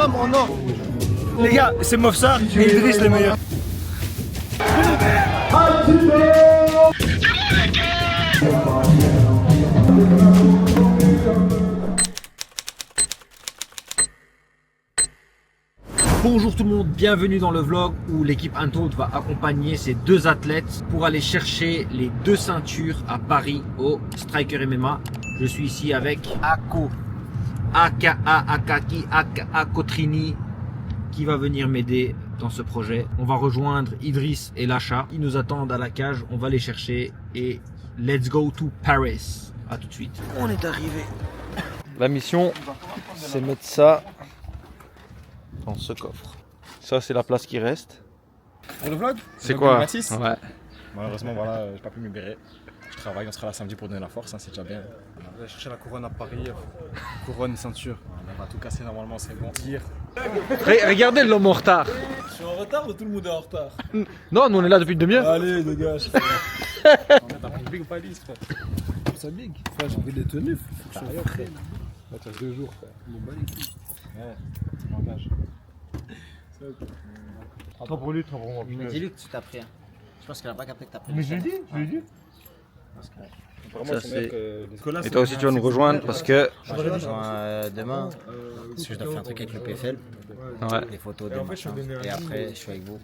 homme en or. Les gars, c'est Mofsar et Idriss les meilleurs. Bonjour tout le monde, bienvenue dans le vlog où l'équipe Untold va accompagner ces deux athlètes pour aller chercher les deux ceintures à Paris au Striker MMA. Je suis ici avec Ako, aka Akaki, aka Kotrini, qui va venir m'aider dans ce projet. On va rejoindre Idriss et Lacha. Ils nous attendent à la cage, on va les chercher et let's go to Paris. A tout de suite. On est arrivé. La mission, c'est mettre ça dans ce coffre. Ça, c'est la place qui reste. Pour le vlog, C'est quoi? Ouais. Malheureusement, voilà, j'ai pas pu me libérer. Je travaille, on sera là samedi pour donner la force, hein, c'est déjà bien. On va chercher la couronne à Paris, couronne, ceinture. On va tout casser normalement, c'est bon tir. Regardez l'homme en retard. Je suis en retard ou tout le monde est en retard? Non, nous on est là depuis une demi-heure. Allez, dégage. T'as pris big ou pas lisse, frère? Ça big. Frère, j'ai pris des tenues. Faut que je sois prêt. Là, t'as 2 jours, frère. Mon bas les couilles. Ouais, je m'engage. C'est ok. Attends pour lui, attends pour moi. Mais dis-lui que tu t'as pris. Je pense qu'elle a pas capté que t'as pris. Mais je l'ai dit. Vraiment, Ça, son c'est- mec, Et toi aussi, tu vas nous rejoindre parce que. Je te rejoins demain. Parce que je dois faire un truc avec le PFL. Ouais, Des photos, des machins. Et après, je suis avec vous.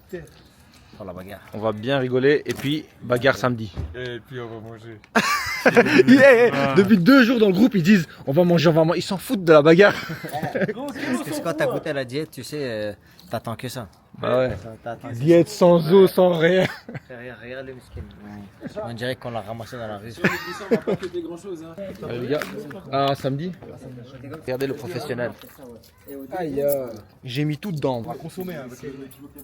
Pour la bagarre. on va bien rigoler et puis bagarre samedi. Et puis on va manger. Depuis 2 jours dans le groupe, ils disent on va manger, Ils s'en foutent de la bagarre. Parce que quand t'as goûté à la diète, tu sais, t'attends que ça. Bah ouais. T'attends que ça. Diète sans eau, sans rien. Regarde le muscle. On dirait qu'on l'a ramassé dans la rue. On va pas fêter grand chose, hein. Allez, les gars. Ah, samedi. Regardez le professionnel. Aïe, J'ai mis tout dedans. on va consommer avec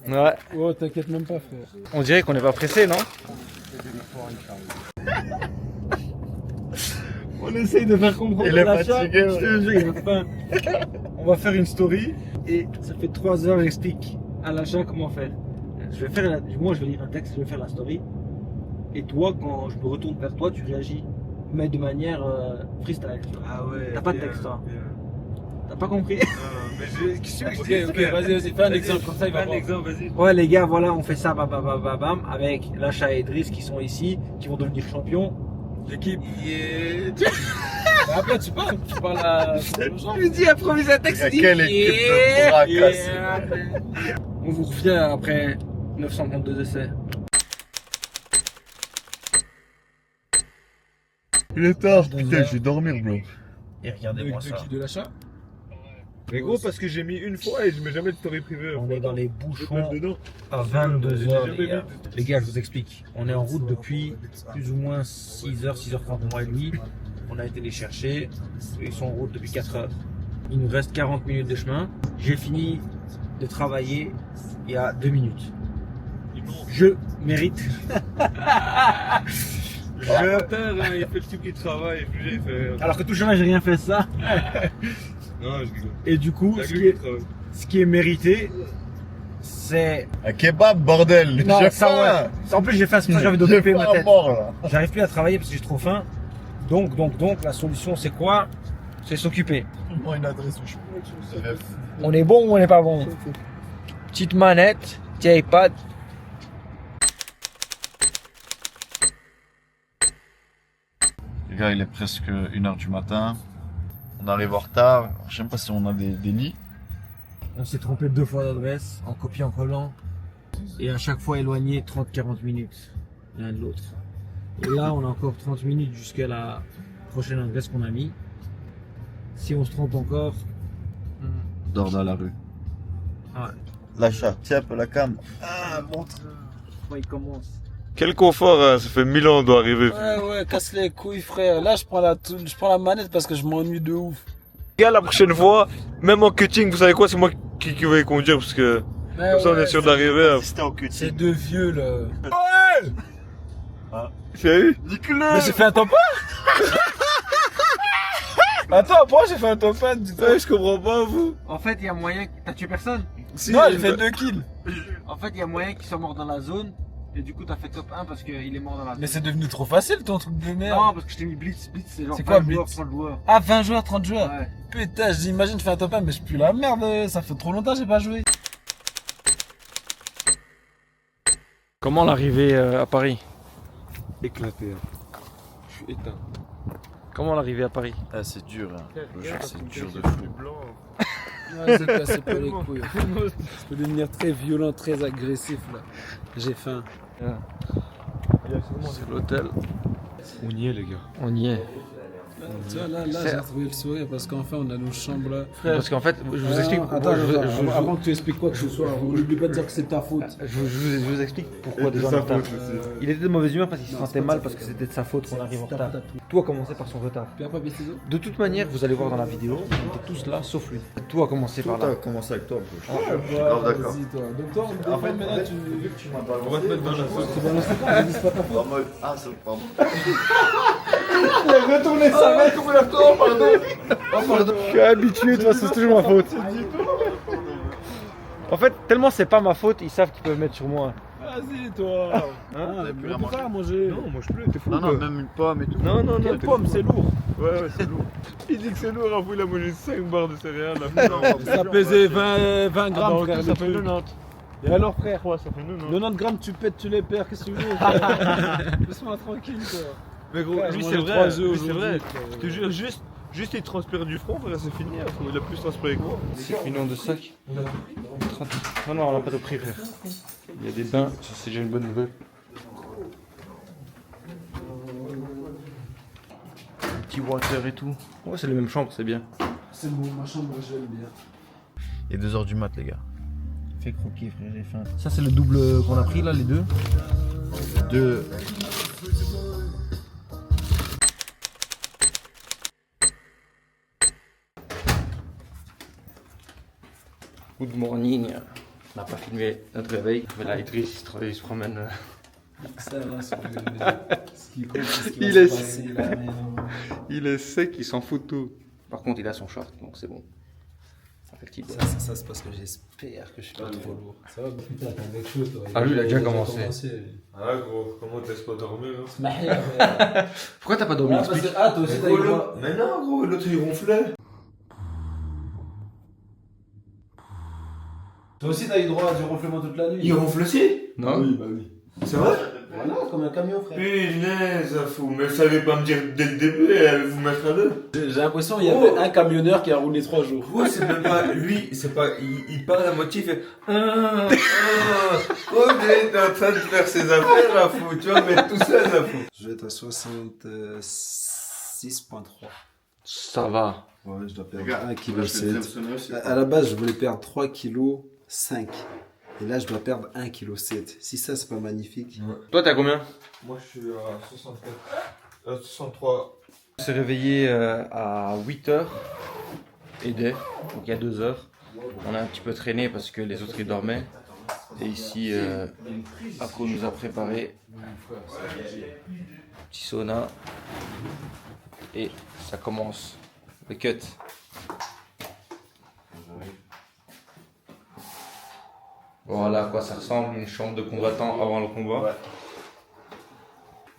Ouais. oh, t'inquiète même pas, frère. On dirait qu'on n'est pas pressé, non? On essaye de faire comprendre. Il est l'achat. fatigué, Je te jure, il a faim. On va faire une story et ça fait 3 heures, j'explique à l'achat comment faire. Moi, je vais lire un texte, je vais faire la story. Et toi, quand je me retourne vers toi, tu réagis, mais de manière freestyle. Tu vois. Ah ouais. T'as pas de texte, toi. T'as pas compris? Ok, vas-y, fais un exemple comme ça, il va voir. vas-y. Ouais, les gars, voilà, on fait ça, bam, bam, bam, bam, bam, avec Lacha et Idriss qui sont ici, qui vont devenir champions. L'équipe. Après, tu parles à. Je dis, improviser un texte. Quelle équipe de fracas. On vous revient après 932 essais. Il est tard, putain, je vais dormir, bro. Et regardez-moi De ça. qui? De l'achat? Mais gros, parce que j'ai mis une fois et je mets jamais de story privée. On est dans les bouchons dedans. à 22h, J'ai les gars. jamais Les gars, je vous explique. On est en route depuis plus ou moins 6h, 6h30, moi et lui. On a été les chercher. Ils sont en route depuis 4h. Il nous reste 40 minutes de chemin. J'ai fini de travailler il y a 2 minutes. Je mérite. Il fait le type qui travaille et puis il fait. Alors que tout chemin, j'ai rien fait ça. Non, je rigole. Et du coup, ce qui est mérité, c'est. Un kebab, bordel. Non, J'ai ça faim. ouais. En plus, j'ai faim, c'est pour ça que j'avais J'ai d'occuper faim ma à tête. mort, là. J'arrive plus à travailler parce que j'ai trop faim. Donc, la solution, c'est quoi? C'est s'occuper. Moi, une adresse où je peux. On est bon ou on n'est pas bon? Petite manette, petit iPad. Les gars, il est presque 1h du matin. On arrive en retard. Je sais même pas si on a des lits. On s'est trompé 2 fois d'adresse, en copiant, en collant. Et à chaque fois éloigné 30-40 minutes l'un de l'autre. Et là, on a encore 30 minutes jusqu'à la prochaine adresse qu'on a mis. Si on se trompe encore, Dors dans la rue. ouais, L'achat. Tiens un peu la cam. Ah, montre. il commence. Quel confort, hein, ça fait 1000 ans on doit arriver. Ouais, casse les couilles, frère. Là, je prends la manette parce que je m'ennuie de ouf. Les gars, la prochaine fois, même en cutting, vous savez quoi, c'est moi qui vais conduire parce que comme ça on est sûr d'arriver. C'était au cul. C'est deux vieux, là. Tu as eu? Mais j'ai fait un top 1. Attends, pourquoi j'ai fait un top 1? Ouais, je comprends pas, vous. En fait, il y a moyen. T'as tué personne? Si, Non, j'ai fait 2 kills. En fait, il y a moyen qu'ils soient morts dans la zone Et du coup, t'as fait top 1 parce qu'il est mort dans la. Mais c'est devenu trop facile ton truc de merde. Non, parce que je t'ai mis Blitz. Blitz, c'est genre C'est quoi, 20 joueurs, Blitz 30 joueurs. Ah, 20 joueurs, 30 joueurs. Ouais. Putain, j'imagine je fais un top 1, mais je pue la merde. Ça fait trop longtemps que j'ai pas joué. Comment l'arrivée à Paris? Éclaté. Je suis éteint. Comment l'arrivée à Paris? Ah, c'est dur, hein. Le jeu, c'est dur de fou. Ouais, c'est cassé pas les couilles. Je peux devenir très violent, très agressif là. J'ai faim. C'est l'hôtel. On y est, les gars. On y est. Tu vois, là j'ai trouvé le sourire parce qu'enfin on a nos chambres là. Parce qu'en fait, je vous explique. Avant que tu expliques quoi que ce soit, n'oublie pas de dire que c'est ta faute. Je vous explique pourquoi déjà on est en retard. Il était de mauvaise humeur parce qu'il se sentait mal parce que c'était de sa faute qu'on arrive en retard. Tout a commencé par son retard. Pierre, papier, ciseaux. De toute manière, vous allez voir dans la vidéo, on était tous là sauf lui. Tout a commencé par là. commencé avec toi, bro. Grave d'accord. Vas-y, toi. Donc, toi, en fait, maintenant, tu On va te mettre dans la faute. tu balances pas, mais dis pas ta faute. En mode, ah, c'est pardon. Retourner sa mère comme la tour, pardon. Je suis habitué, de toute façon c'est toujours ma faute. En fait, tellement c'est pas ma faute, ils savent qu'ils peuvent mettre sur moi. Vas-y, toi. Hein, plus mais à on peut pas manger. Non, moi je peux, t'es fou. Non, quoi. non, même une pomme et tout. Non, non, non. Quelle pomme, c'est lourd. Ouais, c'est lourd. Il dit que c'est lourd, après il a mangé 5 barres de céréales. Là. Ça pesait 20 grammes, frère. Ça fait 90. Et alors, frère, Ouais, ça fait 90. 90 grammes, tu pètes, tu les perds, qu'est-ce que tu veux, frère. Laisse-moi tranquille, toi. Mais gros, Frère, lui je c'est mangeais vrai, 3 œufs lui c'est aujourd'hui, vrai. frère. Je te jure, juste il transpire du front, frère, c'est fini. Il a plus transpiré que moi. 5 millions de sacs. 30. Non, non, on n'a pas de prix, frère. Il y a des bains, ça c'est déjà une bonne nouvelle. Un petit water et tout. Ouais, c'est les mêmes chambres, c'est bien. C'est bon, ma chambre, je l'aime bien. Il est 2h du mat, les gars. Fais croquer, frère, j'ai faim. Ça, c'est le double qu'on a pris là, les deux. Deux. Good morning. On n'a pas filmé notre réveil. Mais là, Idriss, il se promène. Ça, là, c'est ce qui compte, c'est ce qui va Il se est- passer, là, mais non. Il est sec, il s'en fout de tout. Par contre, il a son short, donc c'est bon. Ça fait le petit doigt. Ça, c'est parce que j'espère que je suis pas trop lourd. Ça va, putain, t'as quelque chose, toi. Ah, lui, il a déjà commencé. Ah gros, comment t'es pas dormir Pourquoi t'as pas dormi? Explique. Ah, toi aussi, t'as eu quoi? Mais non gros, l'autre il ronflait. Toi aussi, t'as eu droit à du ronflement toute la nuit. Il ronfle aussi? Non? Oui, bah oui. C'est vrai? Voilà, comme un camion, frère. Punaise, fou, mais vous savez pas me dire dès le début et elle vous mettre à deux. J'ai l'impression qu'il y avait un camionneur qui a roulé 3 jours. Gros, c'est même pas lui, c'est pas. Il parle à moitié, il fait. Oh, mais t'es en train de faire ses affaires, là, fou, tu vois, mais tout seul, là, fou. Je vais être à 66,3. Ça va. Ouais, je dois Les perdre gars, 1,7 kg. sonnerie aussi. À la base, je voulais perdre 3,5 kg. Et là, je dois perdre 1,7 kg. Si ça, c'est pas magnifique. Toi, t'as combien? Moi, je suis à 64. 63. On s'est réveillé à 8h. Et donc il y a 2 heures. On a un petit peu traîné parce que les autres ils dormaient. Et ici, Ako nous a préparé petit sauna. Et ça commence. Le cut. Voilà à quoi ça ressemble, une chambre de combattant avant le combat.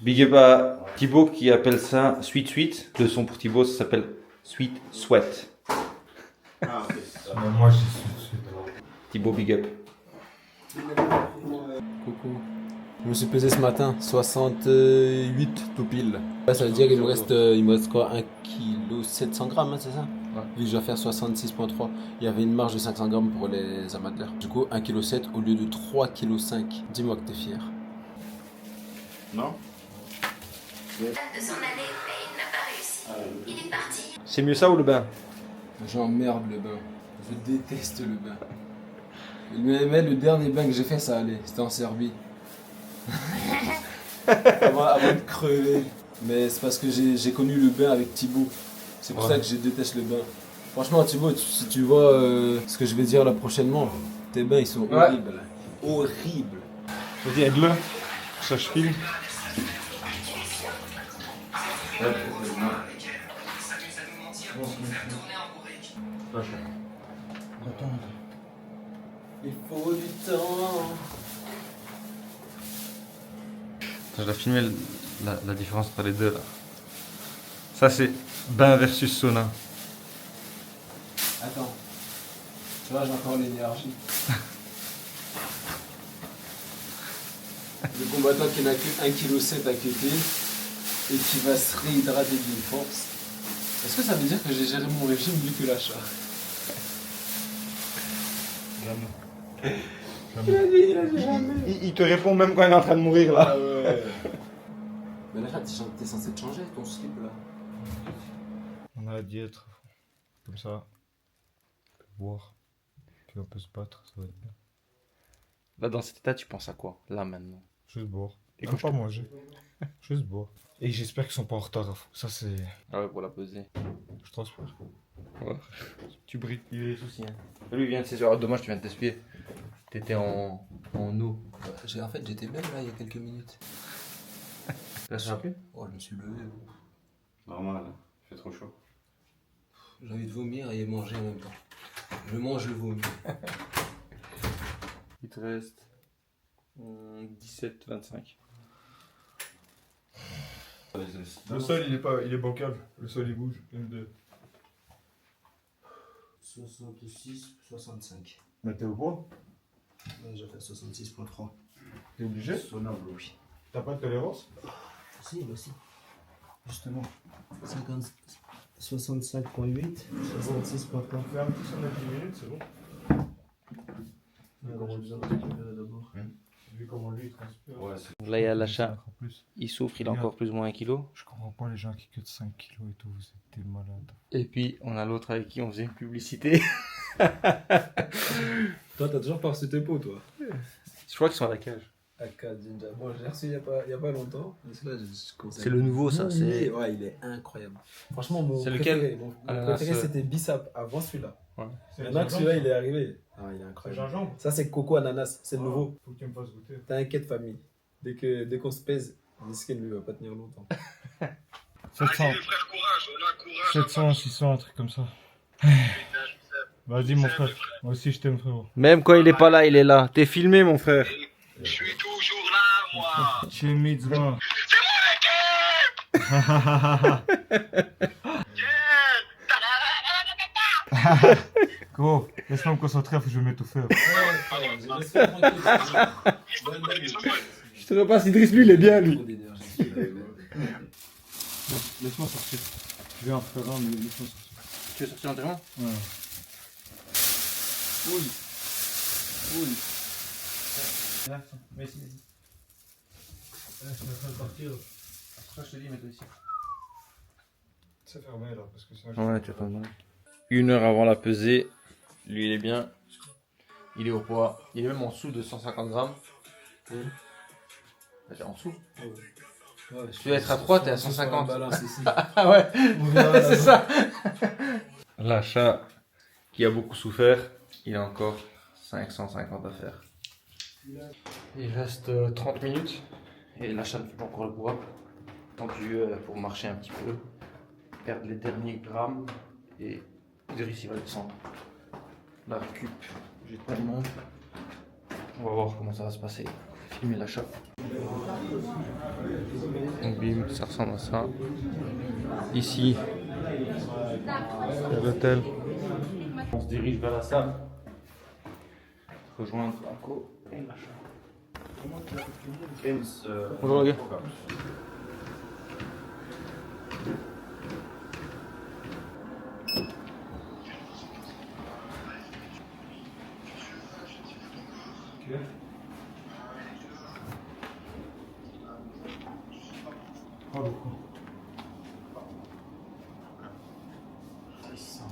Big up à Thibaut qui appelle ça Sweet Sweet. Le son pour Thibaut, ça s'appelle Sweet Sweat. Moi, j'y suis. Thibaut, big up. Coucou. Je me suis pesé ce matin, 68 tout pile. Là, ça veut dire qu'il me reste quoi, 1 kg 700 grammes, hein, c'est ça? Ouais. Vu que je dois faire 66,3, il y avait une marge de 500 grammes pour les amateurs. Du coup, 1,7 kg au lieu de 3,5 kg. Dis-moi que t'es fier. Non? De son année, mais il n'a pas réussi. Il est parti. C'est mieux ça ou le bain? J'emmerde le bain. Je déteste le bain. Mais le dernier bain que j'ai fait, ça allait. C'était en Serbie. avant de crever. Mais c'est parce que j'ai connu le bain avec Thibaut. C'est pour ça que je déteste le bain. Franchement, Thibaut, si tu vois ce que je vais dire là prochainement, tes bains ils sont horribles. Horribles. Vas-y, aide-le. Ça, je filme. Il faut du temps. Je dois filmer la différence entre les deux là. Ça c'est bain versus sauna. Attends. Tu vois, j'ai encore l'énergie. Le combattant qui n'a que 1,7 kg à cuter et qui va se réhydrater d'une force. Est-ce que ça veut dire que j'ai géré mon régime mieux que l'achat? Il te répond même quand il est en train de mourir là. Ah ouais. Mais l'achat, t'es censé te changer ton slip là. On a dit être comme ça. On peut boire. Puis on peut se battre, ça va être bien. Là dans cet état tu penses à quoi? Là maintenant. Juste boire. Et Et quand pas manger. Juste boire. Et j'espère qu'ils sont pas en retard. Ça c'est. Ah ouais pour la peser. Je transpire. Ouais. Tu brilles. Il y a des soucis hein. Lui il vient de s'essuyer. Oh, dommage tu viens de t'essuyer. T'étais en eau. En fait, j'étais même là il y a quelques minutes. Là ça va plus? Oh, je me suis levé. Normal, il fait trop chaud. J'ai envie de vomir et manger en même temps. Je mange le vomi. Il te reste 17-25. Le sol il est bancable. Le sol il bouge. Une, deux. 66, 65. Mais t'es au poids? Là, j'ai fait 66,3. T'es obligé? Sonable, oui. T'as pas de tolérance? Si, moi aussi. Justement. 65,8, 66,3. Fais un petit son à 10 minutes, c'est bon. D'abord. Vu comment lui il transpire. Ouais, là il y a l'achat. Il souffre, il a encore plus ou moins 1 kg. Je comprends pas les gens qui quittent 5 kilos et tout, vous êtes des malades. Et puis on a l'autre avec qui on faisait une publicité. Toi, t'as toujours pas reçu tes pots, toi? Je crois qu'ils sont à la cage. AK Jinja. Bon, j'ai reçu il y a pas longtemps. C'est le nouveau ça, c'est. Ouais, il est incroyable. Franchement, mon C'est préféré, lequel? mon Ananas, préféré c'était Bissap avant celui-là. Ouais. Maintenant que celui-là il est arrivé. Ah, il est C'est incroyable. gingembre. Ça, c'est coco ananas, c'est le nouveau. Faut que tu me fasses goûter. T'inquiète, famille. Dès qu'on se pèse, Nisken lui va pas tenir longtemps. 700. 700, 600, un truc comme ça. Vas-y mon frère. Moi aussi je t'aime frérot. Même quand il est pas là, il est là. T'es filmé mon frère. Je suis toujours là, moi. Chez Mitzvah. C'est Gros, laisse-moi me concentrer, faut que je vais m'étouffer. Je te repasse Idriss, lui il est bien lui. Laisse-moi sortir. Je vais en faire un, mais laisse-moi sortir. Tu veux sortir l'enterrement? Ouais. Oui. Merci. Je suis en train de partir. Je te dis, mets-toi ici. C'est fermé là, parce que sinon. Ouais, tu attends. 1 heure avant la pesée, lui il est bien. Il est au poids. Il est même en dessous de 150 grammes. En dessous. Ouais, Tu vas être à 3, t'es à 150. Ah ouais, c'est ça. L'achat qui a beaucoup souffert, il a encore 550 à faire. Il reste 30 minutes et l'achat ne fait pas encore le poids. Tendu pour marcher un petit peu, perdre les derniers grammes et Idriss il va descendre. La récup, j'ai pas de monde. On va voir comment ça va se passer. Filmer l'achat. Donc bim, ça ressemble à ça. Ici, il y a l'hôtel. On se dirige vers la salle. Rejoindre Paco et l'achat. Bonjour les gars.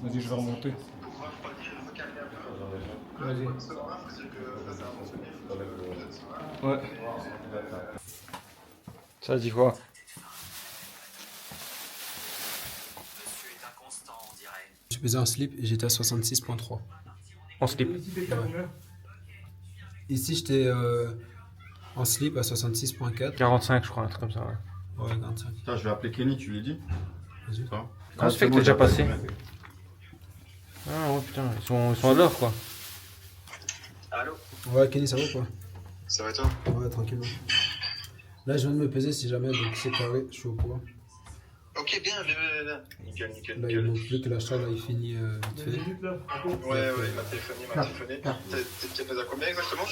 Vas-y, je vais remonter. Vas-y. Ouais. Ça dit quoi? Je faisais un slip et j'étais à 66,3. En slip. Ici, j'étais en slip à 66,4. 45 je crois, un truc comme ça. Ouais. Ouais, 45. Putain, je vais appeler Kenny, tu lui dis? Vas-y. Comment ça fait que t'es déjà passé? Ah ouais putain, ils sont à l'heure quoi. Allô? Ouais, Kenny, ça va ou quoi? Ça va et toi? Ouais, tranquillement. Là, je viens de me peser si jamais, donc c'est carré, je suis au poids. Ok, bien. Nickel. Là, il manque plus que l'achat, là, il finit vite fait. Ouais, il m'a téléphoné. T'es pesé à combien exactement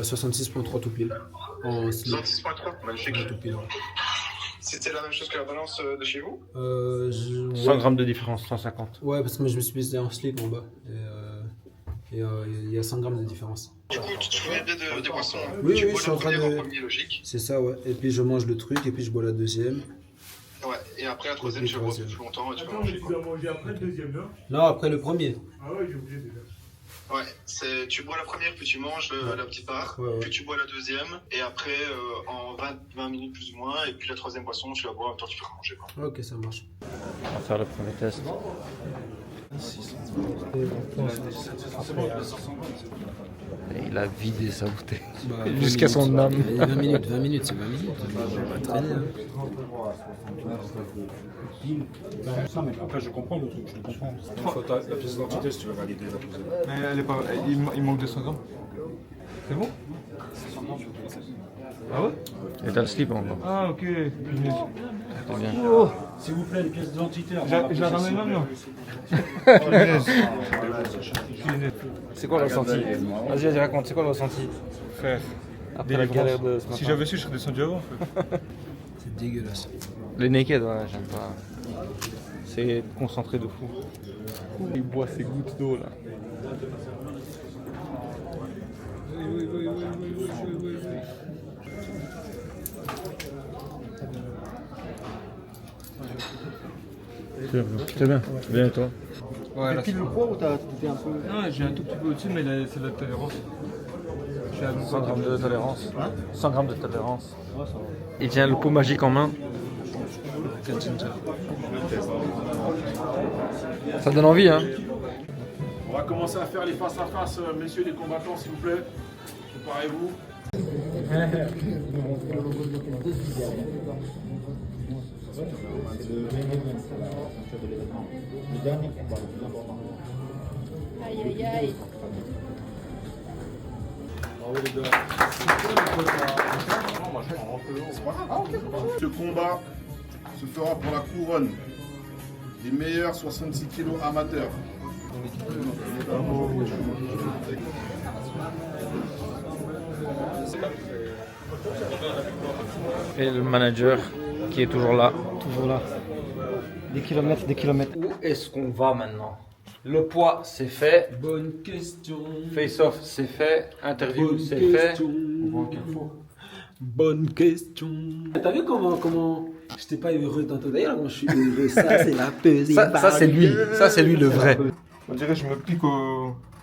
66,3 tout pile. En slip. 66,3, magnifique. Ouais, tout pile. C'était la même chose que la balance de chez vous 100 grammes de différence, 150. Ouais, parce que je me suis pesé en slip en bas. Et il y a 100 grammes de différence. Du coup, tu te souviens bien des boissons? Oui, tu oui, bois je suis la en train première de. en premier, logique. C'est ça, ouais. Et puis je mange le truc, et puis je bois la deuxième. Ouais, et après la troisième, Et tu puis la bois troisième. plus longtemps et tu peux Attends, manger mais tu quoi. dois manger après le deuxième, non? Non, après le premier. Ah ouais, j'ai oublié déjà. Ouais, tu bois la première, puis tu manges la petite part, Ouais. puis tu bois la deuxième, et après en 20 minutes plus ou moins, et puis la troisième boisson, tu la bois en même temps que tu peux manger quoi. Ok, ça marche. On va faire le premier test. Et il a vidé sa bouteille. Bah, Jusqu'à 20 son minutes. âme. 20 minutes, c'est 20 minutes. Je vais pas traîner. Hein. Après, je comprends le truc, je le comprends. Une fois la pièce d'identité, si tu veux valider la pièce d'identité. Mais elle est pas. Il manque 200 grammes. C'est bon? Ah ouais? Et t'as le slip encore. Ah, ok. C'est bien. Oh, s'il vous plaît, les pièces d'identité. Je la ramène maintenant. C'est quoi le ressenti? Vas-y, raconte, c'est quoi le ressenti? Frère. Après la galère de ce matin. Si j'avais su, je serais descendu avant. C'est dégueulasse. Les naked, ouais, j'aime pas. C'est concentré de fou. Il boit ses gouttes d'eau là. C'est bien. Bien, et toi? Ouais, là, le poids ou t'as un peu. Non, j'ai un tout petit peu au-dessus, mais c'est la tolérance. 100 grammes de tolérance. 100 grammes de tolérance. Il tient le pot magique en main. Ça donne envie, hein? On va commencer à faire les face à face, messieurs les combattants, s'il vous plaît. Préparez-vous. Aïe aïe aïe. Ce combat se fera pour la couronne des meilleurs 66 kilos amateurs. Et le manager qui est toujours là. Toujours là. Des kilomètres, des kilomètres. Où est-ce qu'on va maintenant? Le poids, c'est fait. Bonne question. Face-off, c'est fait. Interview, c'est fait. Bonne question. T'as vu comment j'étais pas heureux tantôt? D'ailleurs, quand je suis heureux, ça c'est la pesée. Ça c'est lui. Ça, c'est lui le vrai. On dirait que je me pique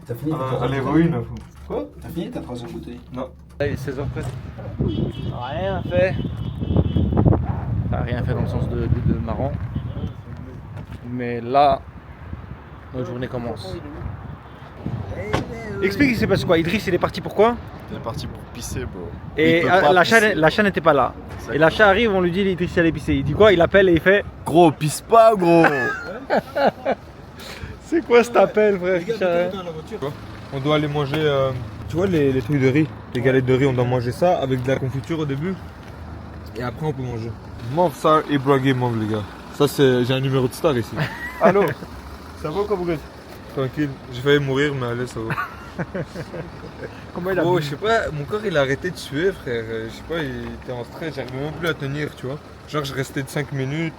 T'as fini à l'héroïne. Quoi? T'as fini ta troisième bouteille? Non. Allez, 16h près. Rien fait. Enfin, rien fait dans le sens de marrant. Mais là, notre journée commence. Explique ce qui s'est passé quoi. Idriss, il est parti pourquoi? Il est parti pour pisser, bro. Et l'achat n'était pas là. Et l'achat arrive, on lui dit Idriss allait pisser. Il dit quoi? Il appelle et il fait Gros, pisse pas, gros. c'est quoi cet appel, frère? On doit aller manger, tu vois les trucs de riz, les galettes de riz, on doit manger ça avec de la confiture au début. Et après on peut manger. Mange ça et blaguez, mange les gars. Ça c'est, j'ai un numéro de star ici. Allô? Ça va quoi, Brut? Tranquille, j'ai failli mourir mais allez ça va. Comment il a Oh, je sais pas, mon corps il a arrêté de suer, frère. Je sais pas, il était en stress, j'arrivais même plus à tenir, tu vois. Genre je restais de 5 minutes,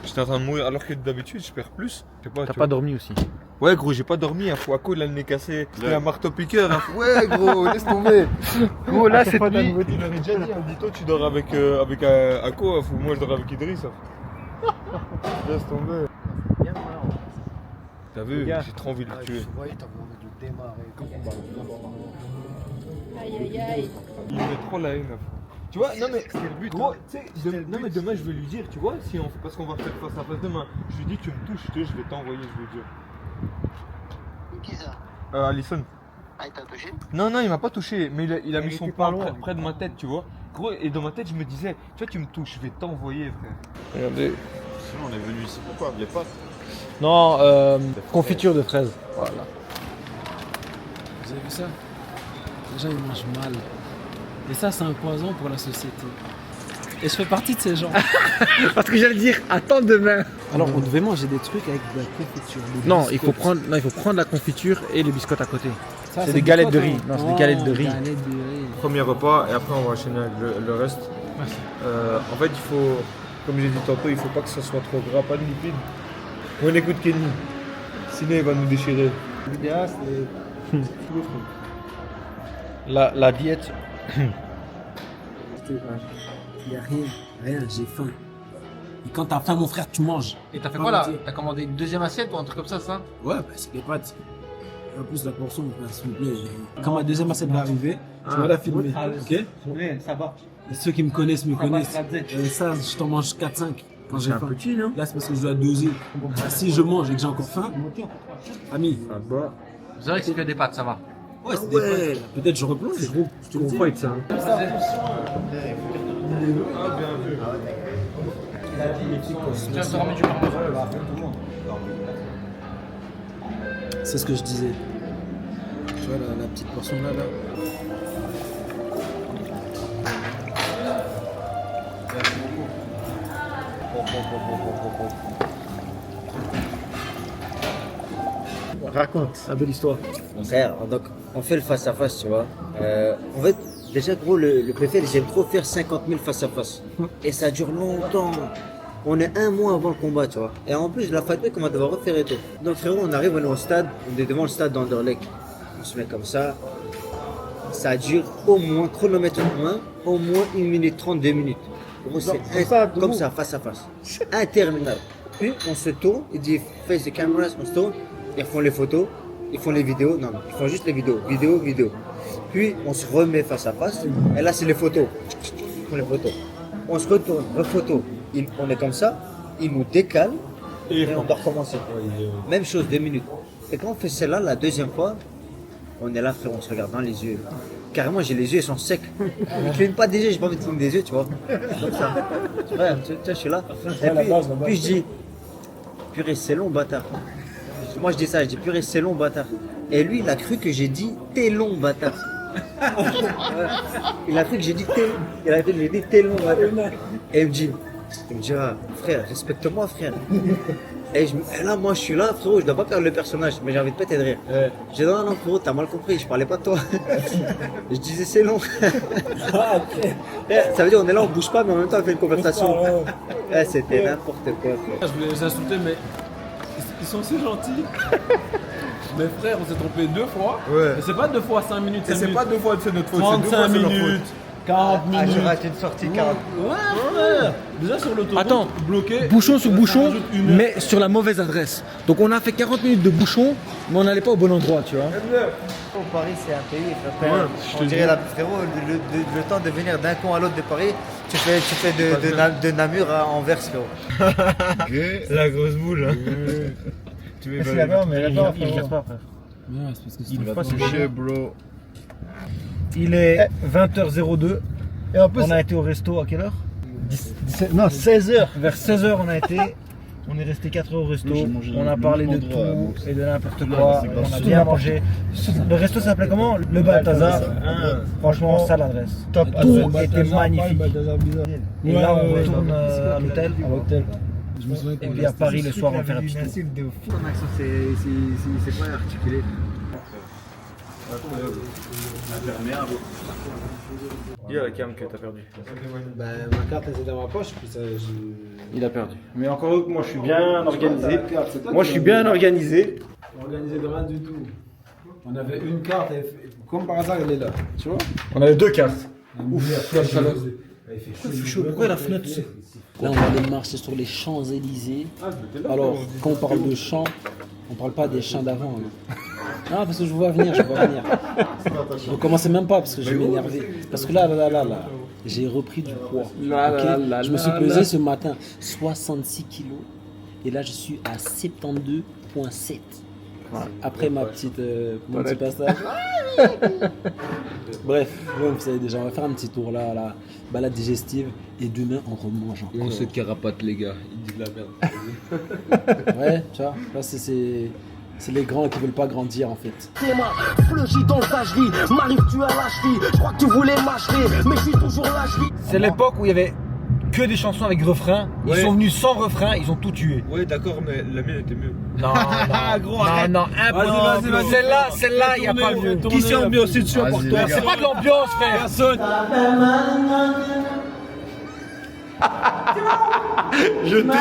j'étais en train de mourir alors que d'habitude je perds plus. Je sais pas, T'as tu pas vois. dormi aussi? Ouais gros, j'ai pas dormi, un Fouaco il a le nez cassé, il a un marteau-piqueur. Ouais gros, laisse tomber. Gros, là c'est Il lui. m'avait déjà dit, dit toi tu dors avec Ako, moi je dors avec Idriss. Laisse tomber. T'as vu, j'ai trop envie de le tuer. Aïe aïe aïe. Il met trop la haine. Tu vois, non mais c'était le but. Gros, tu sais, non mais demain je vais lui dire, tu vois, si on fait parce qu'on va faire face à face demain. Je lui dis tu me touches, je vais t'envoyer, je vais dire. Qui ça Alison. Ah, il t'a touché? Non, il m'a pas touché, mais il a mis son poing près de ma tête, tu vois. Gros, et dans ma tête, je me disais, tu vois, tu me touches, je vais t'envoyer, frère. Regardez. Sinon, on est venu ici pourquoi? Les pâtes. Non, confiture de fraises. Voilà. Vous avez vu ça? Les gens ils mangent mal. Et ça c'est un poison pour la société. Et je fais partie de ces gens. Parce que j'allais dire, attends demain. Alors, on devait manger des trucs avec de la confiture. des Non, biscottes. il faut prendre la confiture et les biscottes à côté. Ça, c'est des galettes de riz. biscottes, Non, c'est des galettes de riz. Galettes de riz. Premier repas et après on va enchaîner avec le reste. En fait, il faut, comme j'ai dit tantôt, il faut pas que ça soit trop gras, pas de lipides. On écoute Kenny, sinon il va nous déchirer. L'idéal, c'est. La diète. Il n'y a rien, j'ai faim. Et quand t'as faim, mon frère, tu manges. Et t'as fait quoi là? T'as commandé une deuxième assiette ou un truc comme ça? Ouais, bah c'est les pâtes. En plus, la portion, s'il vous plaît. Quand ma deuxième assiette va arriver, tu vas la filmer. Ok? Ça va. Et ceux qui me connaissent me connaissent. Et ça, je t'en mange 4-5 quand j'ai faim. petit, non? Là, c'est parce que je dois doser. Si je mange et que j'ai encore faim, ami. C'est vrai que c'est que des pâtes, ça va. Ouais, c'est des pâtes. Peut-être je replonge. Je te le dis. Fight ça. C'est ce que je disais. Tu vois la petite portion là. Raconte la belle histoire. Frère, donc on fait le face-à-face, tu vois. En fait, déjà gros, le préfet, j'aime trop faire 50 000 face-à-face. Et ça dure longtemps. On est un mois avant le combat, tu vois. Et en plus, la fight week, on va devoir refaire et tout. Donc frérot, on arrive, on est au stade, on est devant le stade d'Anderlecht. On se met comme ça. Ça dure au moins, chronomètre humain, au moins 1 minute 30, 2 minutes. Gros, c'est comme ça, face-à-face. Interminable. Puis on se tourne, il dit face the cameras, on se tourne. Ils font les photos, ils font les vidéos, non, ils font juste les vidéos, vidéo. Puis on se remet face à face, et là c'est les photos. Ils font les photos. On se retourne, rephoto. On est comme ça, ils nous décalent, et on doit recommencer. Même chose, 2 minutes. Et quand on fait celle-là, la deuxième fois, on est là, frère, on se regarde dans les yeux. Carrément, j'ai les yeux, ils sont secs. Ils ne clignent pas des yeux, j'ai pas envie de cligner des yeux, tu vois. Comme ça. Ouais, tu vois, je suis là. Et puis je dis, purée, c'est long, bâtard. Moi je dis ça, je dis purée c'est long bâtard. Et lui il a cru que j'ai dit t'es long bâtard. Il a cru que j'ai dit t'es long bâtard. Et il me dit ah, frère respecte-moi frère. Et là moi je suis là frérot, je dois pas perdre le personnage mais j'ai envie de péter de rire. J'ai dit non frérot t'as mal compris, je parlais pas de toi. Je disais c'est long. Ça veut dire on est là on bouge pas mais en même temps on fait une conversation. C'était n'importe quoi. Je voulais les insulter mais ils sont si gentils. Mais frère, on s'est trompé 2 fois. Ouais. Et c'est pas 2 fois 5 minutes. Et c'est pas 2 fois c'est notre faute, c'est 2 fois 35 c'est leur minutes. faute. 40 minutes. J'ai raté une sortie 40. Ouais, frère. Déjà sur l'autoroute, Attends, bloqué. bouchon sur ça bouchon, rajoute 1 heure. mais sur la mauvaise adresse. Donc on a fait 40 minutes de bouchon, mais on n'allait pas au bon endroit, tu vois. Paris c'est un pays, frère. On dirait là, frérot, le temps de venir d'un coin à l'autre de Paris, tu fais de Namur à Anvers, frérot. La grosse boule. Hein. Tu veux mais là-bas, Il regarde pas, frère. Ouais, c'est parce que Il c'est va pas toucher, bro. Il est 20h02. Et en plus, on a été au resto à quelle heure? 16h. Vers 16h, on a été. On est resté 4 heures au resto. On a parlé de tout et de n'importe quoi. On a bien mangé. Le resto s'appelait comment? Le Balthazar. Franchement, ça l'adresse. Top. Tout était magnifique. Et là, on retourne à l'hôtel. Et puis à Paris, le soir, on va faire un petit tour. Ton accent, c'est pas articulé. Dis à la cam que t'as perdu. Bah, ma carte elle était dans ma poche, puis ça. Il a perdu. Mais encore que moi je suis bien organisé. Moi je suis bien organisé. Organisé de rien du tout. On avait une carte, et comme par hasard, elle est là. Tu vois? On avait 2 cartes. Ouf, Il fait chaud. Pourquoi la fenêtre c'est... Là, on va aller marcher sur les Champs-Élysées. Alors, quand on parle de champs, on parle pas des champs d'avant. Non, parce que je vois venir, Ne commencez même pas parce que je vais m'énerver. Parce que là, j'ai repris du poids. Je me suis pesé ce matin 66 kilos et là je suis à 72,7. Après mon petit passage. Bref, vous savez déjà, on va faire un petit tour là, la balade digestive et demain on remange encore. On se carapate les gars, ils disent la merde. Ouais, tu vois, là c'est les grands qui veulent pas grandir en fait. C'est ma fleugie dans ta cheville, m'arrive-tu à la cheville? Je crois que tu voulais m'acheter, mais je suis toujours la cheville. C'est l'époque où il y avait que des chansons avec refrain. Ils Ouais. sont venus sans refrain, ils ont tout tué. Ouais, d'accord, mais la mienne était mieux. Non, non, non, impossible. Celle-là, il n'y a pas mieux. Qui s'est ambiancé dessus à part toi? C'est pas de l'ambiance, frère. Personne. Je t'ai.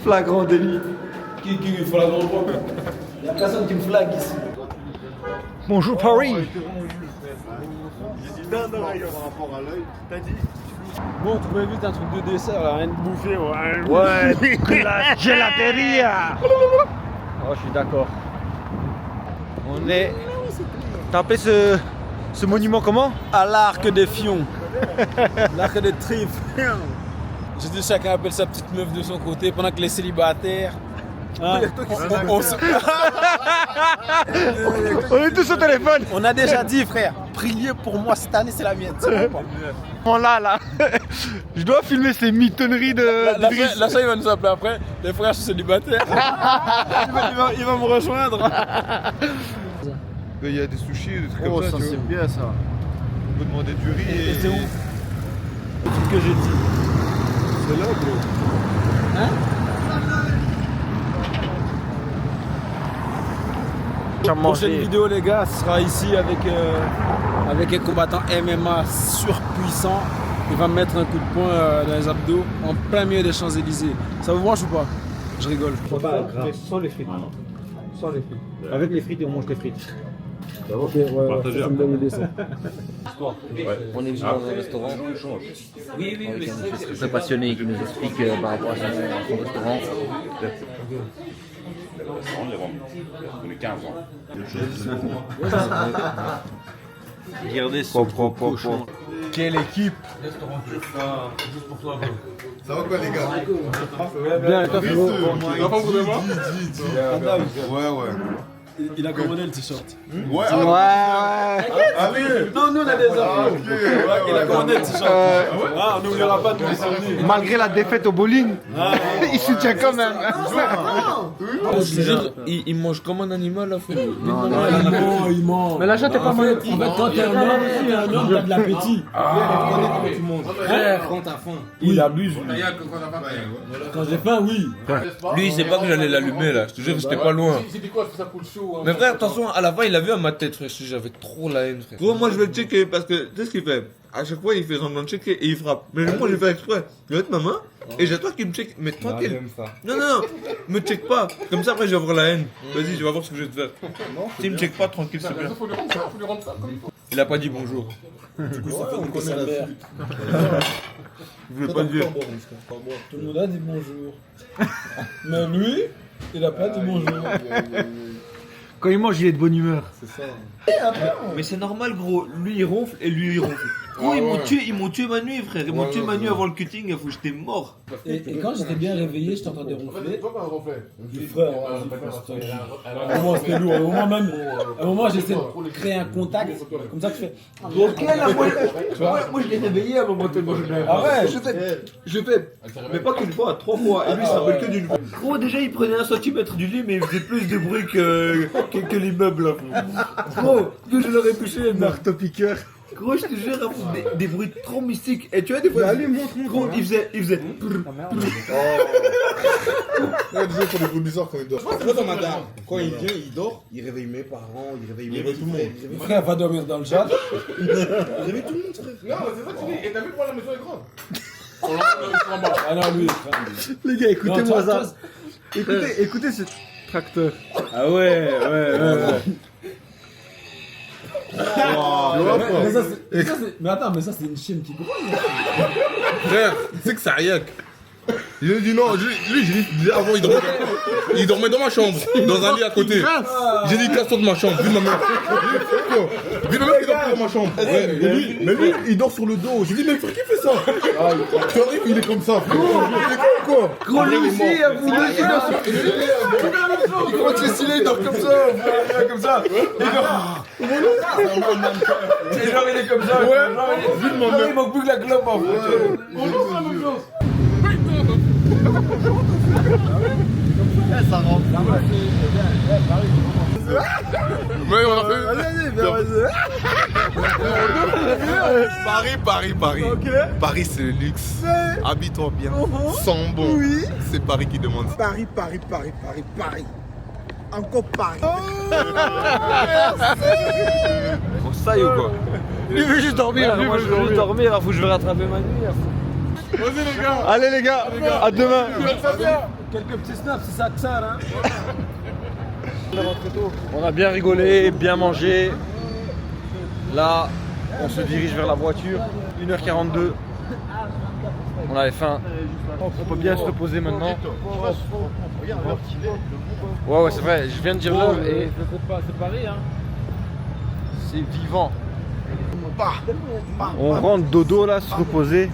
Flagrant délit. Qui me flag en droit? Y'a personne qui me flag ici. Bonjour Paris. Bon, trouvez vite un truc de dessert là, rien de bouffer. Ouais, de la gelateria. Oh, je suis d'accord. On est. T'as appelé ce monument comment? À l'Arc des Fions. L'Arc des Trifes. Je dis chacun appelle sa petite meuf de son côté pendant que les célibataires. Hein, On est tous au téléphone. on a déjà dit frère, priez pour moi cette année c'est la mienne. C'est bon, Bon là, je dois filmer ces mitonneries de. la il va nous appeler après, les frères sont célibataires. il va me rejoindre. Il y a des sushis, des trucs Oh, comme ça, ça tu c'est vois. bien ça. On peut demander du riz Et c'est où le truc que j'ai dit. C'est là, bro. Hein? Prochaine vidéo les gars, ce sera ici avec un combattant MMA surpuissant. Il va me mettre un coup de poing dans les abdos en plein milieu des Champs-Élysées. Ça vous branche ou pas? Je rigole. Sans les frites. Sans les frites. Avec les frites et on mange les frites. Ok, ouais, ça me donne l'idée ça. On est dans un restaurant. Oui, c'est très passionné qui nous explique par rapport à son restaurant. On est 15 ans. Regardez ce cochon. Quelle équipe! Ça va quoi les gars? Bien, et toi frérot? Ouais. Il a commandé le t-shirt. Ouais. Allez. Non, nous on a des infos. Ok, Il a commandé le t-shirt. Ah, on n'oubliera pas de nous souvenir. Malgré la défaite au bowling, il soutient quand même. Je te jure, il mange comme un animal là, frère. Il ment. Mais la chatte est pas mal. En fait, quand t'es un homme, t'as de l'appétit. Frère, Quand t'as faim. il abuse. Quand j'ai faim, oui. Lui, il sait pas que j'allais l'allumer là, je te jure, j'étais pas loin. C'était quoi? Ça coule chaud. Mais frère, attention, à la fin, il a vu à ma tête, frère. Je te jure, j'avais trop la haine, frère. Gros, moi je vais le checker parce que tu sais ce qu'il fait. À chaque fois, il fait semblant de checker et il frappe. Mais moi, je vais faire exprès. Je vais mettre ma main et j'ai toi qui me check. Mais tranquille. Non, me check pas. Comme ça, après, je vais avoir la haine. Vas-y, je vais voir ce que je vais te faire. S'il me check pas, tranquille, c'est bien. Faut lui rendre ça comme il faut. Il a pas dit bonjour. Du coup, ça fait une connaît la mère. Je vais pas le dire. Tout le monde a dit bonjour. Mais lui, il a pas dit bonjour. Quand il mange, il est de bonne humeur. Mais c'est normal, gros. Lui, il ronfle et lui, il ronfle. Gros, ils m'ont tué ma nuit, frère. Ils m'ont tué ma nuit avant le cutting. Il faut que j'étais mort. Et quand j'étais bien réveillé, je t'entendais ronfler. Du frère, à un moment c'était lourd. À un moment j'essaie de créer un contact. Comme ça tu fais. Ok, là, moi je l'ai réveillé à un moment tellement je l'ai. Ah ouais? Je fais. Mais pas qu'une fois, 3 fois. Et lui, ça rappelle que d'une fois. Gros, déjà, il prenait 1 centimètre du lit, mais il faisait plus de bruit que l'immeuble, là. Gros, que je l'aurais touché, marteau piqueur. Gros, je te jure, des bruits trop mystiques. Et tu vois, des fois, gros, il faisait. Désolé pour les bruits bizarres quand il dort. Moi, dans ma dame, quand il vient, il dort, il réveille mes parents, il réveille tout le monde. Frère va dormir dans le chat. Il réveille tout le monde, frère. Non, c'est ça que tu dis. Et t'as vu pourquoi la maison est grande? Ah non, lui. Les gars, écoutez-moi Non, ça. Écoutez ce tracteur. Ah ouais. Mais attends, mais ça c'est une chienne qui grogne. Frère, tu sais que c'est Ayak. Il a dit non, lui, j'ai dit avant, il dormait dans ma chambre, dans un lit à côté. J'ai dit casse-toi de ma chambre, vu ma meuf. Vu ma meuf qui dort dans ma chambre. Mais lui, il dort sur le dos. J'ai dit, mais frère, qui fait ça? Tu arrives, il est comme ça, frère. Il est quoi? Gros, lui aussi, vous deux, Il croit que c'est stylé, il dort comme ça. Comme ça. Et genre il est comme ça. Ouais, Il manque plus que la clope en fait. Bonjour, c'est la même chose. Ça rentre. Mais on a fait. Paris. Paris, c'est le luxe. Habille-toi bien. Sens bon. Oui. C'est Paris qui demande ça. Paris. Encore Paris. On se taille ou quoi? Lui veut juste dormir, moi je veux juste dormir, faut que je vais rattraper ma nuit. Vas-y les gars. Allez les gars, à demain. Quelques petits snaps, c'est ça que ça, hein. On a bien rigolé, bien mangé. Là, on se dirige vers la voiture. 1h42. On avait faim. On peut bien se reposer maintenant. Ouais, c'est vrai, je viens de dire l'heure et C'est Paris, hein. c'est vivant. On rentre dodo là, se reposer.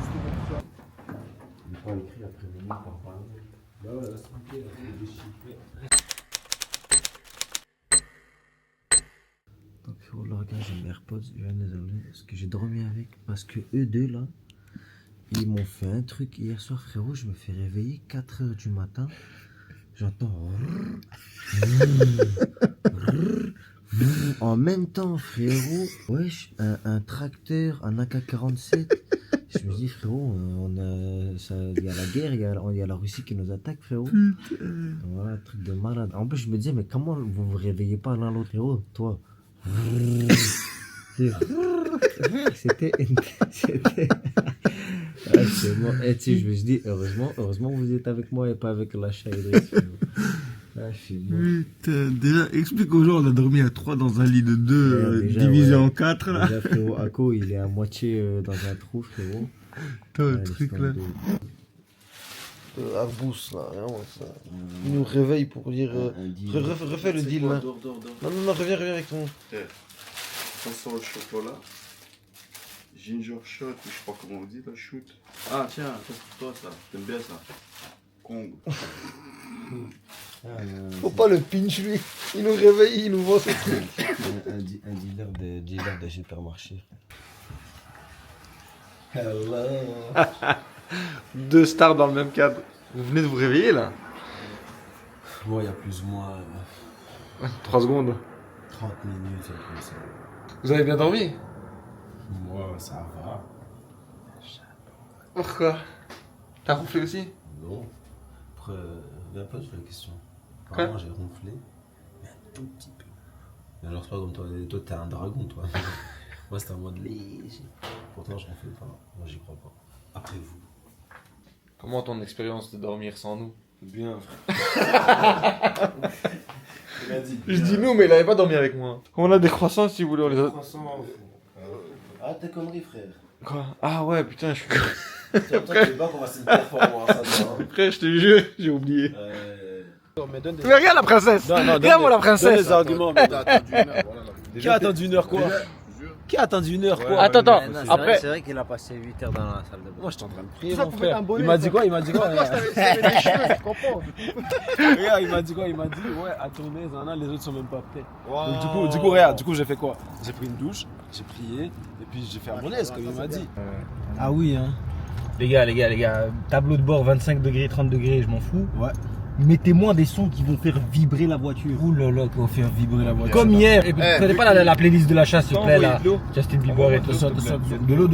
Donc frérot, là regarde, j'ai mes AirPods, je viens de les enlever parce que j'ai dormi avec, parce que eux deux là, ils m'ont fait un truc hier soir frérot, je me fais réveiller 4h du matin, j'entends en même temps frérot, wesh, un tracteur, un AK-47, je me dis frérot, il y a la guerre, il y a la Russie qui nous attaque frérot. Voilà, truc de malade. En plus je me disais mais comment vous vous réveillez pas l'un l'autre frérot, toi. C'était c'est bon. Et tu sais, je me suis dit heureusement vous êtes avec moi et pas avec la Idriss. Je suis bon. Putain, déjà explique aux gens, on a dormi à 3 dans un lit de 2 divisé en 4 là. Déjà frérot, Ako il est à moitié dans un trou frérot. T'as le truc là. Arbous là, vraiment ça. Il nous réveille pour dire. Refais le deal là. Non, reviens avec ton. Ça sent le chocolat. Ginger shot, ou je sais pas comment on dit là, shoot. Ah tiens, ça c'est pour toi ça, t'aimes bien ça. Kong. Faut pas le pinch lui. Il nous réveille, il nous vend ce truc. Un dealer de supermarché. Deux stars dans le même cadre. Vous venez de vous réveiller là? Moi, il y a plus ou moins 3 secondes. 30 minutes, comme ça. Vous avez bien dormi? Moi, ça va. Pourquoi? T'as ronflé aussi? Non. Après, viens pas sur la question. Quoi? Apparemment, j'ai ronflé, mais un tout petit peu. Mais alors, c'est pas comme toi. Toi, t'es un dragon, toi. Moi, c'était en mode léger. Pourtant, je ronflais pas. Moi, j'y crois pas. Après vous. Comment ton expérience de dormir sans nous? Bien, frère. Je dis nous, mais il avait pas dormi avec moi. On a des croissants si vous voulez, on les a. Ah, t'es connerie, frère. Quoi? Ah ouais, putain, je suis. Toi, tu pas qu'on va se une performance, ça, hein. Frère, je te jure, j'ai oublié. Mais regarde la princesse! Regarde-moi la princesse! Donne les arguments, Qui a attendu 1 heure quoi? Qui a attendu 1 heure quoi? Attends, Après c'est vrai qu'il a passé 8 heures dans la salle de bain. Moi j'étais en train de prier mon frère. Il m'a dit quoi? Regarde, il m'a dit quoi? Il m'a dit ouais, à tourner, les autres sont même pas prêts. Donc du coup, regarde, j'ai fait quoi? J'ai pris une douche, j'ai prié, et puis j'ai fait un bonnet, comme il m'a dit. Ah oui, hein. Les gars, tableau de bord 25 degrés, 30 degrés, je m'en fous. Ouais. Mettez-moi des sons qui vont faire vibrer la voiture. Ouh là là, qui vont faire vibrer la voiture. Comme hier. Et puis, vous prenez pas la playlist de la chasse, s'il vous plaît, là. Justin Bieber et tout ça. De l'eau.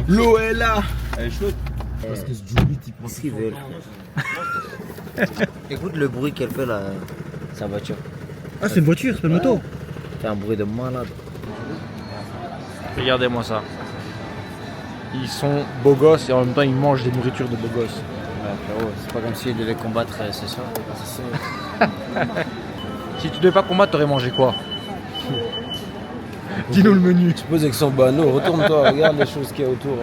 L'eau est là. Elle est chaude. Parce que ce Julie, il prend ce qu'il veut. Écoute le bruit qu'elle fait là, sa voiture. Ah, c'est une voiture, c'est pas une moto. C'est un bruit de malade. Regardez-moi ça. Ils sont beaux gosses et en même temps ils mangent des nourritures de beaux gosses. Frérot, c'est pas comme s'ils devaient combattre ce soir. Si tu devais pas combattre, t'aurais mangé quoi? Dis-nous le menu. Tu poses avec son banneau, retourne-toi, regarde les choses qu'il y a autour.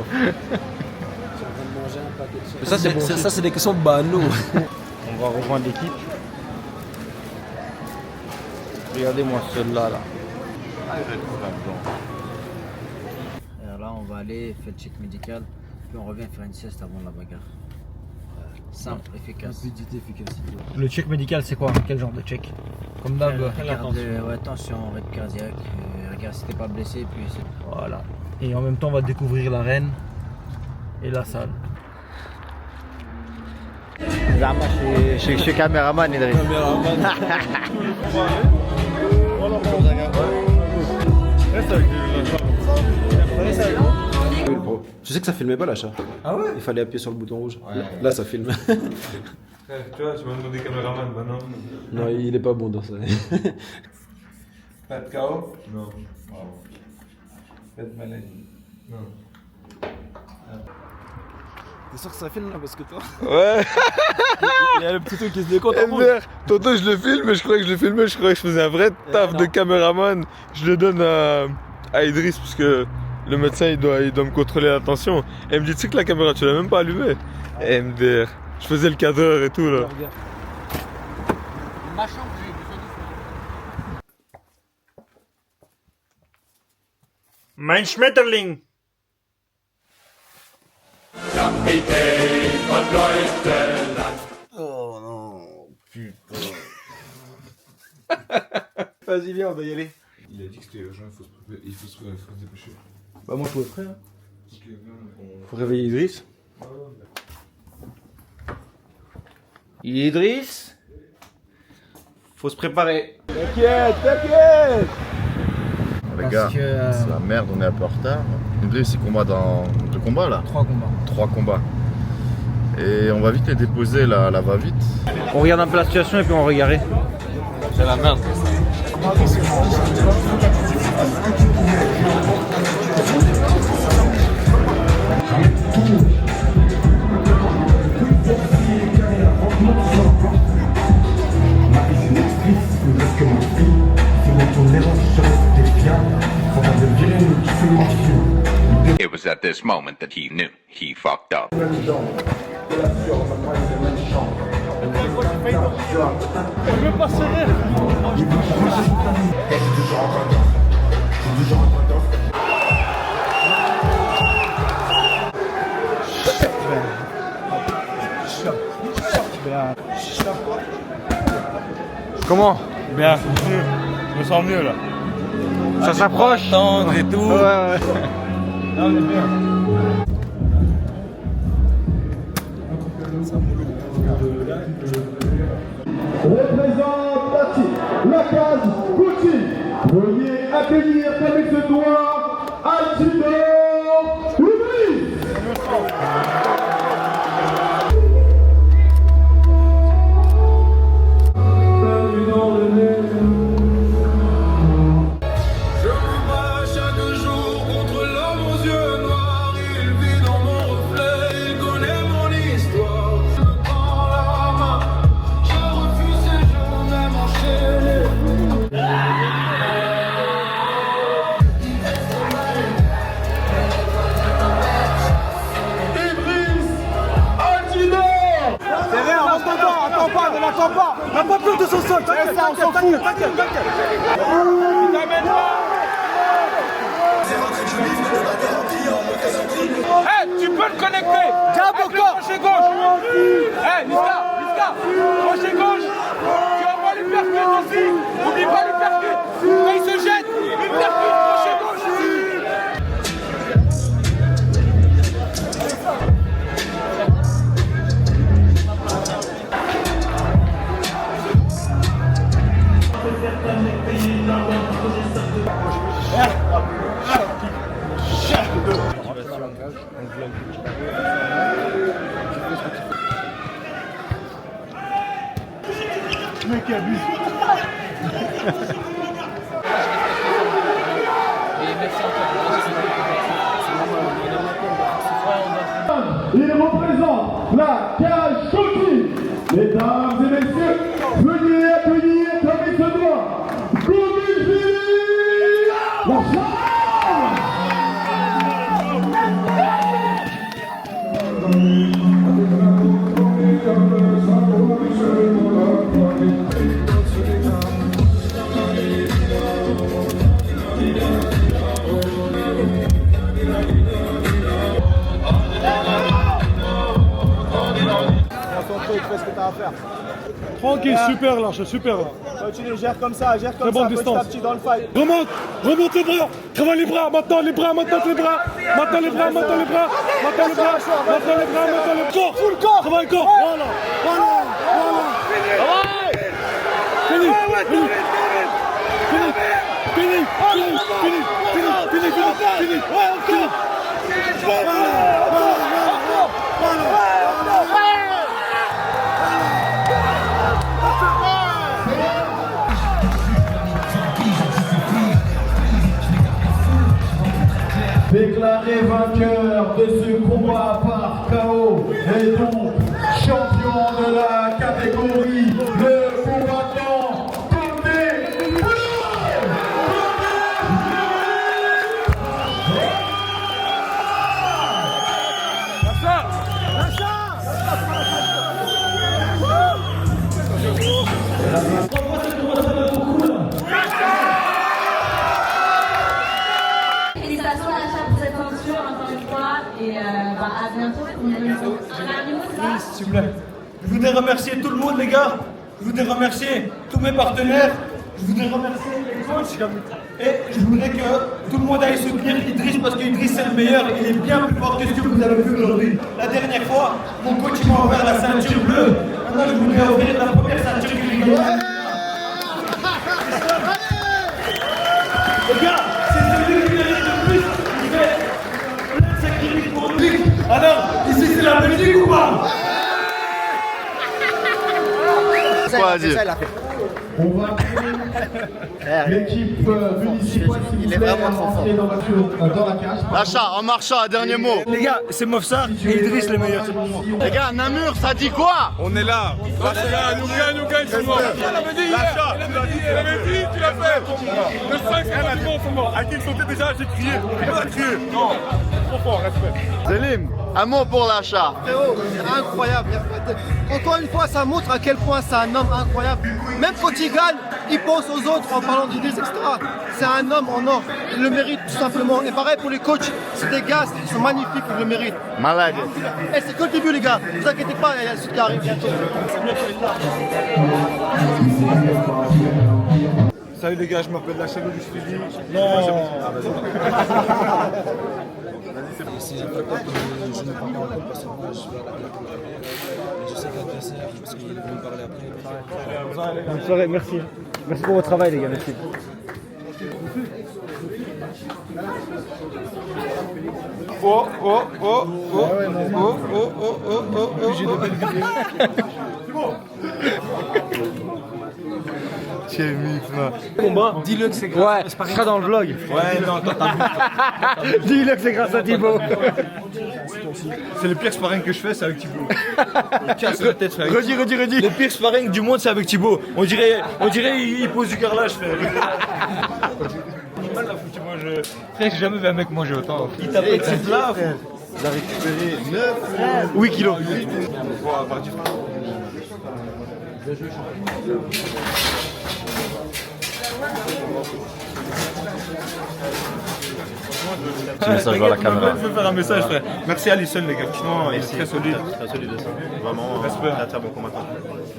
Ça, c'est bon. Ça, c'est des questions de banneau. On va rejoindre l'équipe. Regardez-moi celui-là là. Alors là, on va aller faire le check médical, puis on revient faire une sieste avant la bagarre. Simple, efficace. Rapidité, efficacité. Le check médical, c'est quoi? Quel genre de check? Comme d'hab. Attention, rythme cardiaque, regarde si t'es pas blessé, puis c'est... Voilà. Et en même temps, on va découvrir l'arène et la salle. Zama, je suis caméraman, Idriss. Tu sais que ça filmait pas l'achat. Ah ouais? Il fallait appuyer sur le bouton rouge. Ouais. Là, ça filme. Tu vois, tu m'as demandé caméraman, bah non. Non, il est pas bon dans ça. Pas de chaos? Non. Pas de maladie? Non. T'es sûr que ça filme là parce que toi? Ouais. Il y a le petit truc qui se décompte. MDR, tantôt je le filme, mais je croyais que je le filmais, je croyais que je faisais un vrai taf de caméraman. Je le donne à Idriss parce que le médecin il doit me contrôler la tension. Et il me dit, tu sais que la caméra tu l'as même pas allumée. MDR, je faisais le cadreur et tout là. Ma chambre, j'ai besoin de Mein Schmetterling. Oh non, putain. Vas-y, viens, on va y aller. Il a dit que c'était urgent, il faut se dépêcher. Bah, moi, je suis prêt. Hein. Faut réveiller Idriss. Idriss, faut se préparer. T'inquiète, t'inquiète. Les gars, c'est la merde, on est un peu en retard. Idriss, il combat dans 2 combats là? 3 combats. 3 combats. Et on va vite les déposer là, va vite. On regarde un peu la situation et puis on va regarder. C'est la merde. It was at this moment that he knew he fucked up. Je veux pas serrer. Comment? Bien, je me sens mieux là. Ça s'approche? Tendre et tout. Ouais, ouais. Là, on est bien. Représente la case Gucci. Veuillez accueillir comme il se doit Altidor Idriss. N'a pas peur de son sol, t'inquiète, on s'en fout. Hey, tu peux le connecter! Avec le crochet gauche! Hey, Niska! Crochet gauche! Tu envoies les percutes aussi! N'oublie pas les percutes! Quand il se jette, une percute, crochet gauche! Mec qui abuse. Il représente la cage Gucci. Mesdames et messieurs, veuillez accueillir comme il se doit Gucci. La Tranquille, super large, super là. Continue, gère comme ça, petit à petit dans le fight. Remonte les bras, travaille les bras, maintenant les bras. Corps, full corps. Travaille le corps, voilà. Fini. Déclaré vainqueur de ce combat par KO et donc champion de la catégorie, le combattant Condé Boucher. Félicitations Lacha pour cette ceinture encore une fois et à bientôt. S'il vous plaît. Je voudrais remercier tout le monde, les gars. Je voudrais remercier tous mes partenaires. Je voudrais remercier les coachs. Et je voudrais que tout le monde aille soutenir Idriss parce qu'Idriss c'est le meilleur. Il est bien plus fort que ce que vous avez vu aujourd'hui. La dernière fois, mon coach m'a offert la ceinture bleue. Maintenant, je voudrais offrir la première ceinture que j'ai gagnée. Les gars, c'est celui qui mérite le plus. Il fait plein de sacrifices pour lui. Alors, ici c'est la Belgique ou pas? Quoi dire? On va l'équipe municipale, s'il vous plaît, à rentrer dans la cage. Lacha, en marchant, un dernier mot. Les gars, c'est Mofsar et Idriss les meilleurs. Les gars, Namur, ça dit quoi? On est là. Lacha, nous gagne, c'est mort. Il l'avait dit hier. Il l'avait dit, tu l'as fait. Le 5, c'est bon, c'est mort. À qui il sautait déjà, j'ai crié. On a crié. Non, trop fort, respect. Zélim, un mot pour Lacha. Frérot, c'est incroyable. Encore une fois, ça montre à quel point c'est un homme incroyable. Même quand il gagne, il pense aux autres en parlant d'Idriss, etc. C'est un homme en or. Il le mérite tout simplement. Et pareil pour les coachs, c'est des gars, ils sont magnifiques, ils le méritent. Malade. Et c'est que le début, les gars. Ne vous inquiétez pas, il y a le suite qui arrive bientôt. Salut les gars, je m'appelle Lacha du Suivi. C'est important que je ne parle pas encore parce que moi je vais à la mais je sais que l'adversaire, parce qu'il va me parler après. Bonne soirée, merci. Merci pour votre travail les gars, merci. Oh, oh, oh, oh, oh, oh, oh, oh, oh, oh. J'ai de belles vidéos. C'est bon. Quel mix, là. Combat. Dis-le que c'est grâce. Ouais, ce sera dans le vlog. Ouais, non, dis-le que c'est grâce à Thibaut. C'est le pire sparring que je fais, c'est avec Thibaut. Il casse la tête, frère. Redis. Le pire sparring du monde, c'est avec Thibaut. On dirait il pose du carrelage, frère. Mal la foutu, moi je. Frère, j'ai jamais vu un mec manger autant. Il tape avec ses plats, frère. Il a récupéré 8 kilos. Petit message vers la caméra. Je veux faire un message, frère. Merci à Alisson, les gars. Franchement, il est très solide. Très solide aussi. Vraiment, très très bon combattant.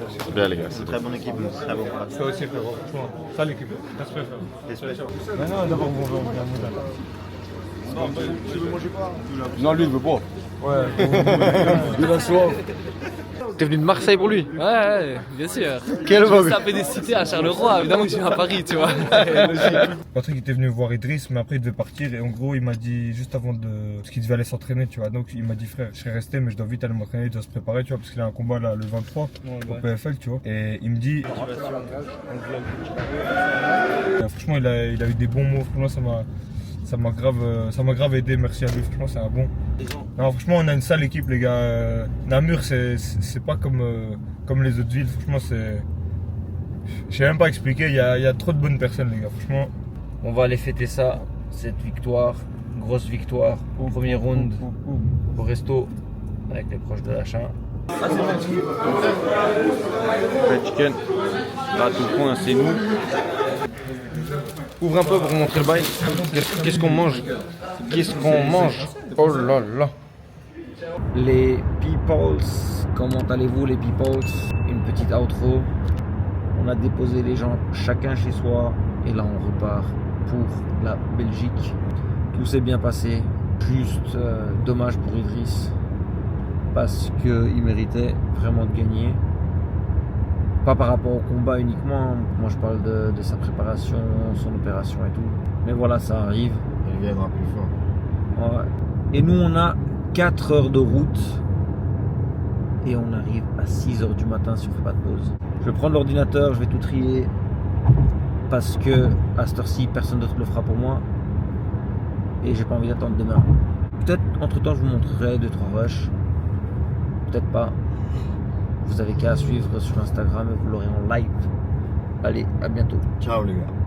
C'est bien, les gars. C'est très bonne équipe, très bon combattant. Ça aussi, frérot. Franchement, ça l'équipe. Respect, frère. Maintenant, d'abord, on va ouvrir un modèle. Non, tu veux manger quoi? Non, lui, il veut pas. Ouais. Il a soif. T'es venu de Marseille pour lui? Ouais, bien sûr. Quel vogue. Ça fait des cités à Charleroi, évidemment que je viens à Paris, tu vois. Patrick était venu voir Idriss, mais après il devait partir et en gros il m'a dit juste avant parce qu'il devait aller s'entraîner, tu vois. Donc il m'a dit frère, je serai resté mais je dois vite aller m'entraîner, il doit se préparer, tu vois, parce qu'il a un combat là le 23 au PFL, tu vois. Et il me dit franchement il a eu des bons mots, franchement ça m'a grave aidé, merci à lui, franchement c'est un bon. Non, franchement on a une sale équipe les gars. Namur c'est pas comme les autres villes, franchement c'est. Je sais même pas expliquer, il y a trop de bonnes personnes les gars, franchement. On va aller fêter ça, cette victoire, grosse victoire, au premier round au resto avec les proches de Lacha. Le chicken, là tout le point c'est nous. Ouvre un peu pour montrer le bail. Qu'est-ce qu'on mange? Oh là là. Les peoples, comment allez-vous les peoples? Une petite outro. On a déposé les gens chacun chez soi et là on repart pour la Belgique. Tout s'est bien passé, juste dommage pour Idriss parce qu'il méritait vraiment de gagner. Pas par rapport au combat uniquement, moi je parle de sa préparation, son opération et tout. Mais voilà, ça arrive. Il viendra plus fort. Ouais. Et nous on a 4 heures de route et on arrive à 6 heures du matin si on fait pas de pause. Je vais prendre l'ordinateur, je vais tout trier parce que à cette heure-ci personne d'autre le fera pour moi et j'ai pas envie d'attendre demain. Peut-être entre temps je vous montrerai 2-3 rushs, peut-être pas. Vous avez qu'à suivre sur Instagram et vous l'aurez en live. Allez, à bientôt. Ciao les gars.